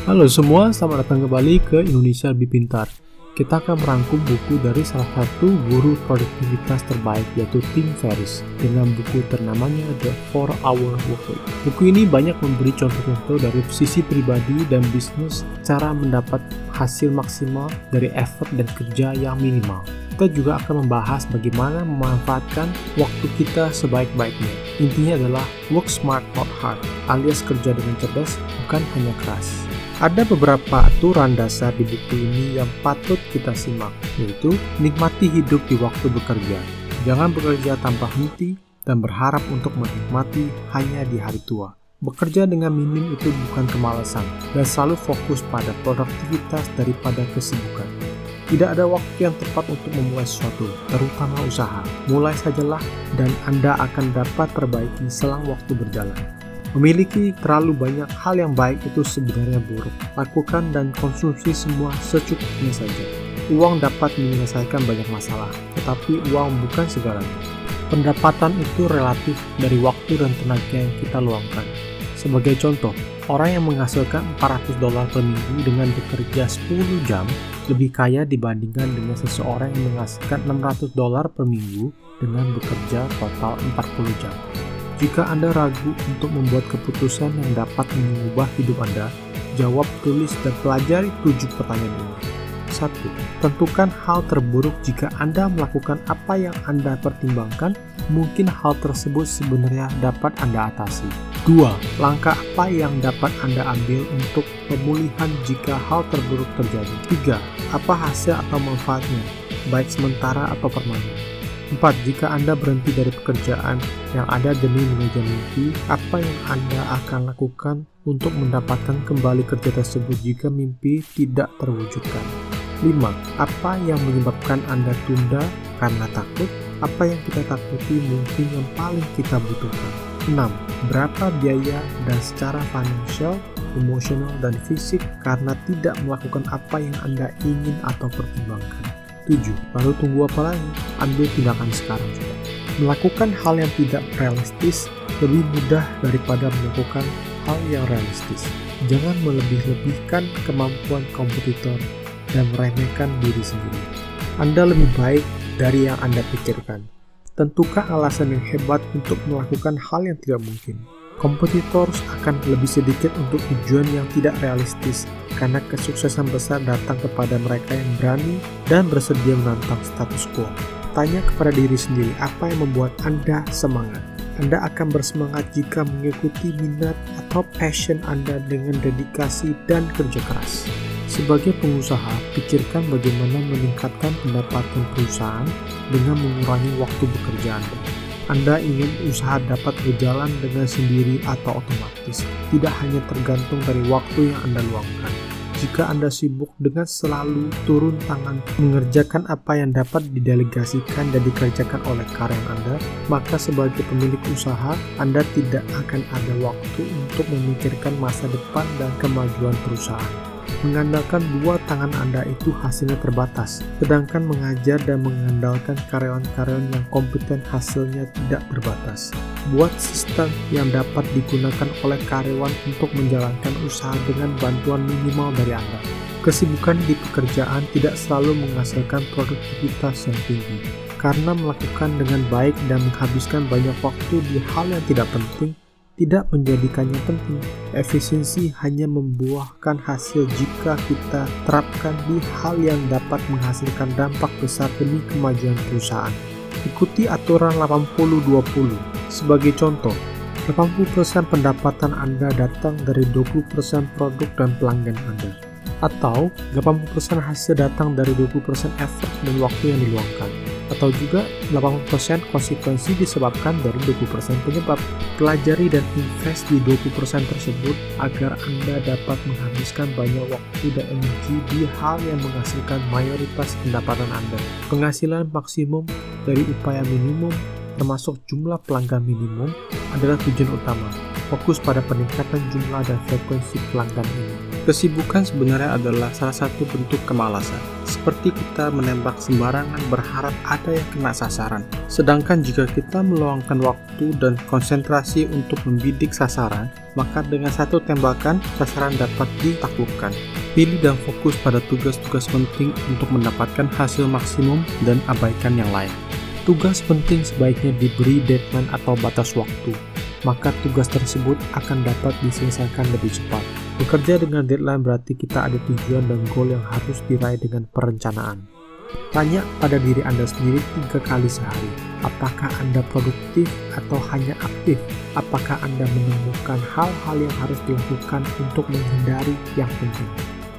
Halo semua, selamat datang kembali ke Indonesia Lebih Pintar. Kita akan merangkum buku dari salah satu guru produktivitas terbaik, yaitu Tim Ferriss, dengan buku ternamanya The 4-Hour Workweek. Buku ini banyak memberi contoh-contoh dari sisi pribadi dan bisnis, cara mendapat hasil maksimal dari effort dan kerja yang minimal. Kita juga akan membahas bagaimana memanfaatkan waktu kita sebaik-baiknya. Intinya adalah work smart not hard, alias kerja dengan cerdas, bukan hanya keras. Ada beberapa aturan dasar di buku ini yang patut kita simak, yaitu nikmati hidup di waktu bekerja. Jangan bekerja tanpa henti dan berharap untuk menikmati hanya di hari tua. Bekerja dengan minim itu bukan kemalasan, dan selalu fokus pada produktivitas daripada kesibukan. Tidak ada waktu yang tepat untuk memulai sesuatu, terutama usaha. Mulai sajalah dan Anda akan dapat perbaiki selang waktu berjalan. Memiliki terlalu banyak hal yang baik itu sebenarnya buruk. Lakukan dan konsumsi semua secukupnya saja. Uang dapat menyelesaikan banyak masalah, tetapi uang bukan segalanya. Pendapatan itu relatif dari waktu dan tenaga yang kita luangkan. Sebagai contoh, orang yang menghasilkan $400 per minggu dengan bekerja 10 jam lebih kaya dibandingkan dengan seseorang yang menghasilkan $600 per minggu dengan bekerja total 40 jam. Jika Anda ragu untuk membuat keputusan yang dapat mengubah hidup Anda, jawab, tulis, dan pelajari 7 pertanyaan ini. 1. Tentukan hal terburuk jika Anda melakukan apa yang Anda pertimbangkan, mungkin hal tersebut sebenarnya dapat Anda atasi. 2. Langkah apa yang dapat Anda ambil untuk pemulihan jika hal terburuk terjadi. 3. Apa hasil atau manfaatnya, baik sementara atau permanen. 4. Jika Anda berhenti dari pekerjaan yang ada demi mengejar mimpi, apa yang Anda akan lakukan untuk mendapatkan kembali kerja tersebut jika mimpi tidak terwujudkan? 5. Apa yang menyebabkan Anda tunda karena takut? Apa yang kita takuti mungkin yang paling kita butuhkan? 6. Berapa biaya dan secara finansial, emosional, dan fisik karena tidak melakukan apa yang Anda ingin atau pertimbangkan? 7. Lalu tunggu apa lagi? Ambil tindakan sekarang juga. Melakukan hal yang tidak realistis lebih mudah daripada melakukan hal yang realistis. Jangan melebih-lebihkan kemampuan kompetitor dan meremehkan diri sendiri. Anda lebih baik dari yang Anda pikirkan. Tentukan alasan yang hebat untuk melakukan hal yang tidak mungkin. Kompetitor akan lebih sedikit untuk tujuan yang tidak realistis, karena kesuksesan besar datang kepada mereka yang berani dan bersedia menantang status quo. Tanya kepada diri sendiri apa yang membuat Anda semangat. Anda akan bersemangat jika mengikuti minat atau passion Anda dengan dedikasi dan kerja keras. Sebagai pengusaha, pikirkan bagaimana meningkatkan pendapatan perusahaan dengan mengurangi waktu bekerja Anda. Anda ingin usaha dapat berjalan dengan sendiri atau otomatis, tidak hanya tergantung dari waktu yang Anda luangkan. Jika Anda sibuk dengan selalu turun tangan mengerjakan apa yang dapat didelegasikan dan dikerjakan oleh karyawan Anda, maka sebagai pemilik usaha, Anda tidak akan ada waktu untuk memikirkan masa depan dan kemajuan perusahaan. Mengandalkan dua tangan Anda itu hasilnya terbatas, sedangkan mengajar dan mengandalkan karyawan-karyawan yang kompeten hasilnya tidak terbatas. Buat sistem yang dapat digunakan oleh karyawan untuk menjalankan usaha dengan bantuan minimal dari Anda. Kesibukan di pekerjaan tidak selalu menghasilkan produktivitas yang tinggi, karena melakukan dengan baik dan menghabiskan banyak waktu di hal yang tidak penting tidak menjadikannya penting. Efisiensi hanya membuahkan hasil jika kita terapkan di hal yang dapat menghasilkan dampak besar demi kemajuan perusahaan. Ikuti aturan 80-20. Sebagai contoh, 80% pendapatan Anda datang dari 20% produk dan pelanggan Anda. Atau 80% hasil datang dari 20% effort dan waktu yang diluangkan. Atau juga 80% konsekuensi disebabkan dari 20% penyebab. Pelajari dan invest di 20% tersebut agar Anda dapat menghabiskan banyak waktu dan energi di hal yang menghasilkan mayoritas pendapatan Anda. Penghasilan maksimum dari upaya minimum, termasuk jumlah pelanggan minimum, adalah tujuan utama. Fokus pada peningkatan jumlah dan frekuensi pelanggan ini. Kesibukan sebenarnya adalah salah satu bentuk kemalasan. Seperti kita menembak sembarangan berharap ada yang kena sasaran. Sedangkan jika kita meluangkan waktu dan konsentrasi untuk membidik sasaran, maka dengan satu tembakan, sasaran dapat ditaklukkan. Pilih dan fokus pada tugas-tugas penting untuk mendapatkan hasil maksimum dan abaikan yang lain. Tugas penting sebaiknya diberi deadline atau batas waktu, maka tugas tersebut akan dapat diselesaikan lebih cepat. Bekerja dengan deadline berarti kita ada tujuan dan goal yang harus diraih dengan perencanaan. Tanya pada diri Anda sendiri 3 kali sehari, apakah Anda produktif atau hanya aktif? Apakah Anda menemukan hal-hal yang harus dilakukan untuk menghindari yang penting?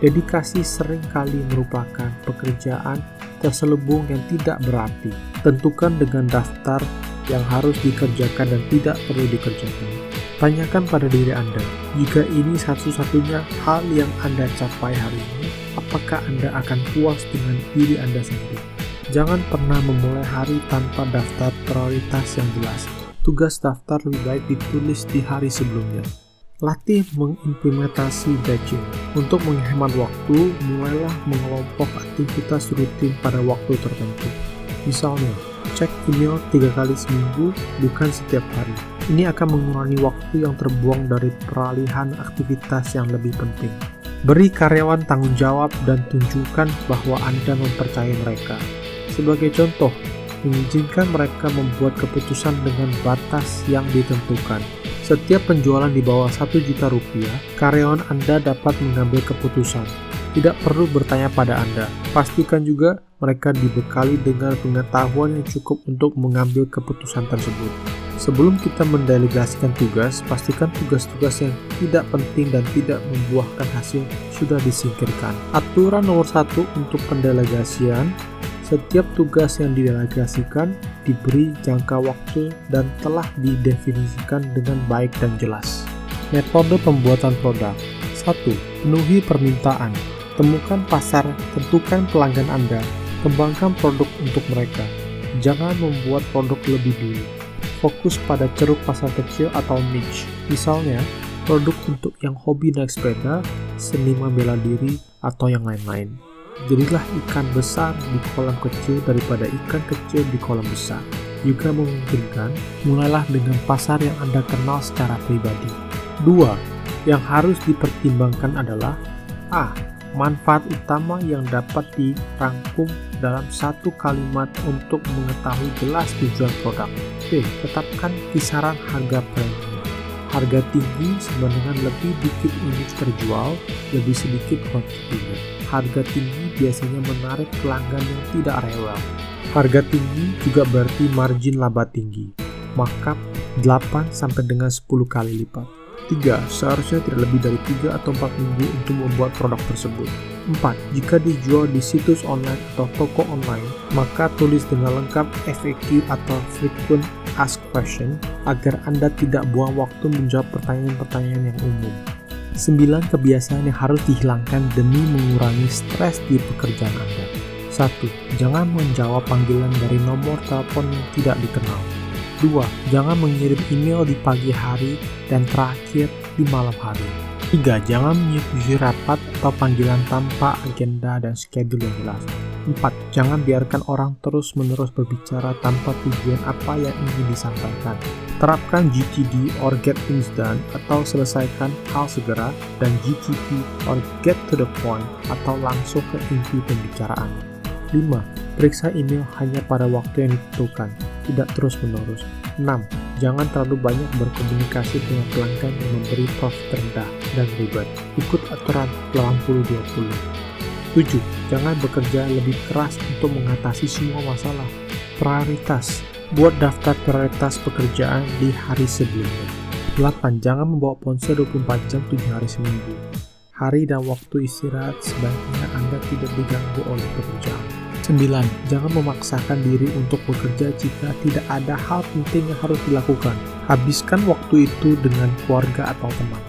Dedikasi seringkali merupakan pekerjaan terselubung yang tidak berarti. Tentukan dengan daftar yang harus dikerjakan dan tidak perlu dikerjakan. Tanyakan pada diri Anda, jika ini satu-satunya hal yang Anda capai hari ini, apakah Anda akan puas dengan diri Anda sendiri? Jangan pernah memulai hari tanpa daftar prioritas yang jelas. Tugas daftar lebih baik ditulis di hari sebelumnya. Latih mengimplementasi batching. Untuk menghemat waktu, mulailah mengelompok aktivitas rutin pada waktu tertentu. Misalnya, cek email 3 kali seminggu, bukan setiap hari. Ini akan mengurangi waktu yang terbuang dari peralihan aktivitas yang lebih penting. Beri karyawan tanggung jawab dan tunjukkan bahwa Anda mempercayai mereka. Sebagai contoh, mengizinkan mereka membuat keputusan dengan batas yang ditentukan. Setiap penjualan di bawah 1 juta rupiah, karyawan Anda dapat mengambil keputusan. Tidak perlu bertanya pada Anda. Pastikan juga mereka dibekali dengan pengetahuan yang cukup untuk mengambil keputusan tersebut. Sebelum kita mendelegasikan tugas, pastikan tugas-tugas yang tidak penting dan tidak membuahkan hasil sudah disingkirkan. Aturan nomor 1 untuk pendelegasian, setiap tugas yang didelegasikan diberi jangka waktu dan telah didefinisikan dengan baik dan jelas. Metode pembuatan produk. 1. Penuhi permintaan. Temukan pasar, tentukan pelanggan Anda, kembangkan produk untuk mereka. Jangan membuat produk lebih dulu. Fokus pada ceruk pasar kecil atau niche. Misalnya, produk untuk yang hobi naik sepeda, seniman bela diri, atau yang lain-lain. Jadilah ikan besar di kolam kecil daripada ikan kecil di kolam besar. Juga memungkinkan, mulailah dengan pasar yang Anda kenal secara pribadi. 2. Yang harus dipertimbangkan adalah A. Manfaat utama yang dapat dirangkum dalam satu kalimat untuk mengetahui jelas tujuan produk. B. Tetapkan kisaran harga premium. Harga tinggi sama dengan lebih dikit unit terjual, lebih sedikit kuantitinya. Harga tinggi biasanya menarik pelanggan yang tidak rewel. Harga tinggi juga berarti margin laba tinggi. Markup 8 sampai dengan 10 kali lipat. 3. Seharusnya tidak lebih dari 3 atau 4 minggu untuk membuat produk tersebut. 4. Jika dijual di situs online atau toko online, maka tulis dengan lengkap FAQ atau Frequent Asked Question agar Anda tidak buang waktu menjawab pertanyaan-pertanyaan yang umum. 9 kebiasaan yang harus dihilangkan demi mengurangi stres di pekerjaan Anda. 1. Jangan menjawab panggilan dari nomor telepon yang tidak dikenal. 2. Jangan mengirim email di pagi hari dan terakhir di malam hari. 3. Jangan menyetujui rapat atau panggilan tanpa agenda dan schedule yang jelas. 4. Jangan biarkan orang terus-menerus berbicara tanpa tujuan apa yang ingin disampaikan. Terapkan GTD or Get Things Done atau selesaikan hal segera, dan GTP or Get to the Point atau langsung ke inti pembicaraan. 5. Periksa email hanya pada waktu yang ditentukan, tidak terus-menerus. 6. Jangan terlalu banyak berkomunikasi dengan pelanggan yang memberi profit rendah dan ribet. Ikut aturan 80-20. 7. Jangan bekerja lebih keras untuk mengatasi semua masalah. Prioritas. Buat daftar prioritas pekerjaan di hari sebelumnya. 8. Jangan membawa ponsel 24 jam 7 hari seminggu. Hari dan waktu istirahat sebaiknya Anda tidak diganggu oleh pekerjaan. 9. Jangan memaksakan diri untuk bekerja jika tidak ada hal penting yang harus dilakukan. Habiskan waktu itu dengan keluarga atau teman.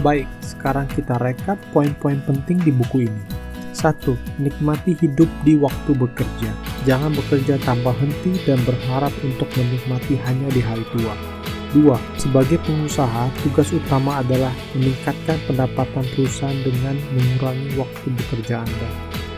Baik, sekarang kita rekap poin-poin penting di buku ini. 1. Nikmati hidup di waktu bekerja. Jangan bekerja tanpa henti dan berharap untuk menikmati hanya di hari tua. 2. Sebagai pengusaha, tugas utama adalah meningkatkan pendapatan perusahaan dengan mengurangi waktu bekerja Anda,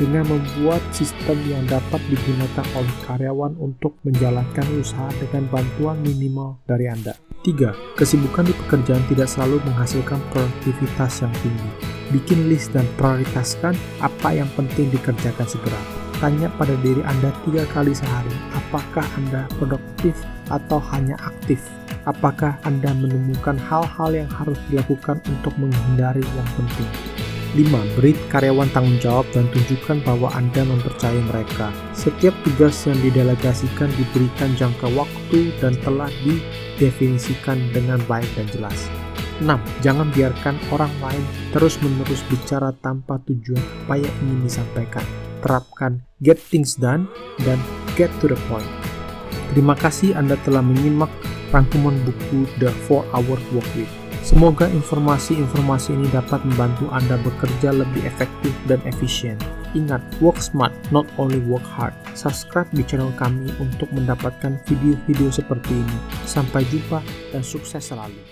dengan membuat sistem yang dapat digunakan oleh karyawan untuk menjalankan usaha dengan bantuan minimal dari Anda. 3. Kesibukan di pekerjaan tidak selalu menghasilkan produktivitas yang tinggi. Bikin list dan prioritaskan apa yang penting dikerjakan segera. Tanya pada diri Anda 3 kali sehari, apakah Anda produktif atau hanya aktif? Apakah Anda menemukan hal-hal yang harus dilakukan untuk menghindari yang penting? 5. Beri karyawan tanggung jawab dan tunjukkan bahwa Anda mempercayai mereka. Setiap tugas yang didelegasikan diberikan jangka waktu dan telah didefinisikan dengan baik dan jelas. 6. Jangan biarkan orang lain terus-menerus bicara tanpa tujuan apa yang ingin disampaikan. Terapkan get things done dan get to the point. Terima kasih Anda telah menyimak rangkuman buku The 4-Hour Workweek. Semoga informasi-informasi ini dapat membantu Anda bekerja lebih efektif dan efisien. Ingat, work smart, not only work hard. Subscribe di channel kami untuk mendapatkan video-video seperti ini. Sampai jumpa dan sukses selalu.